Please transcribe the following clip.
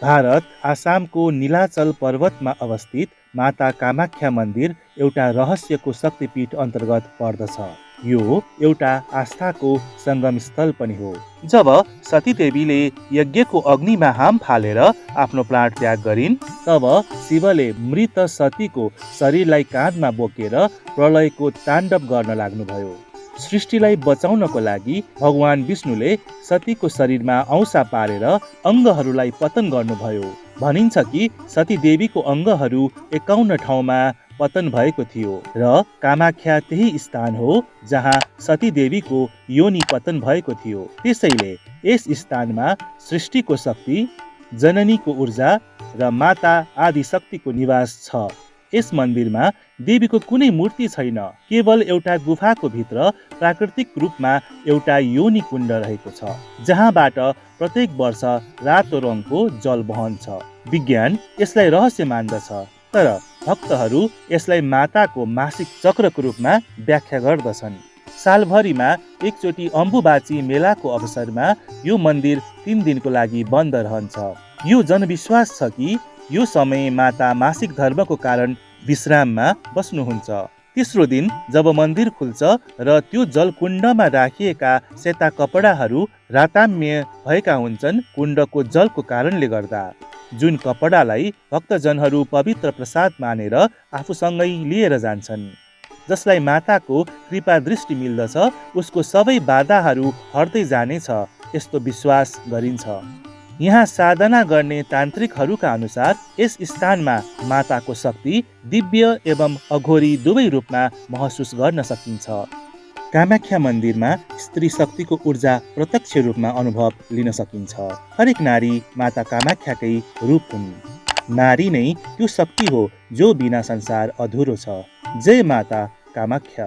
भारत आसामको नीलाचल पर्वतमा अवस्थित माता कामाख्या मन्दिर एउटा रहस्यको शक्तिपीठ अन्तर्गत पर्दछ। यो एउटा आस्थाको सङ्गम स्थल पनि हो। जब सतीदेवीले यज्ञको अग्निमा हाम फालेर आफ्नो प्राण त्याग गरिन्, तब शिवले मृत सतीको शरीरलाई काँधमा बोकेर प्रलयको ताण्डव गर्न लाग्नुभयो। सृष्टिलाई बचाउनको लागि भगवान विष्णुले सतीको शरीरमा औँसा पारेर अङ्गहरूलाई पतन गर्नुभयो। भनिन्छ कि सती देवीको अङ्गहरू 51 ठाउँमा पतन भएको थियो र कामाख्या त्यही स्थान हो जहाँ सती देवीको योनि पतन भएको थियो। त्यसैले यस स्थानमा सृष्टिको शक्ति, जननीको ऊर्जा र माता आदि शक्तिको निवास छ। यस मन्दिरमा देवीको कुनै मूर्ति छैन, केवल एउटा गुफाको भित्र प्राकृतिक रूपमा एउटा योनि कुण्ड रहेको छ, जहाँबाट प्रत्येक वर्ष रातो रङको जल बहन्छ। विज्ञान यसलाई रहस्य मान्दछ, तर भक्तहरू यसलाई माताको मासिक चक्रको रूपमा व्याख्या गर्दछन्। सालभरिमा एकचोटि अम्बुबाची मेलाको अवसरमा यो मन्दिर 3 दिनको लागि बन्द रहन्छ। यो जनविश्वास छ कि यो समय माता मासिक धर्मको कारण विश्राममा बस्नुहुन्छ। तेस्रो दिन जब मन्दिर खुल्छ र त्यो जलकुण्डमा राखिएका सेता कपडाहरू राताम्य भएका हुन्छन्, कुण्डको जलको कारणले गर्दा, जुन कपडालाई भक्तजनहरू पवित्र प्रसाद मानेर आफूसँगै लिएर जान्छन्। जसलाई माताको कृपा दृष्टि मिल्दछ, उसको सबै बाधाहरू हट्दै जानेछ, यस्तो विश्वास गरिन्छ। यहाँ साधना गर्ने तान्त्रिकहरूका अनुसार यस स्थानमा माताको शक्ति दिव्य एवं अघोरी दुवै रूपमा महसुस गर्न सकिन्छ। कामाख्या मन्दिरमा स्त्री शक्तिको ऊर्जा प्रत्यक्ष रूपमा अनुभव लिन सकिन्छ। हरेक नारी माता कामाख्याकै रूप हुन्। नारी नै त्यो शक्ति हो जो बिना संसार अधुरो छ। जय माता कामाख्या।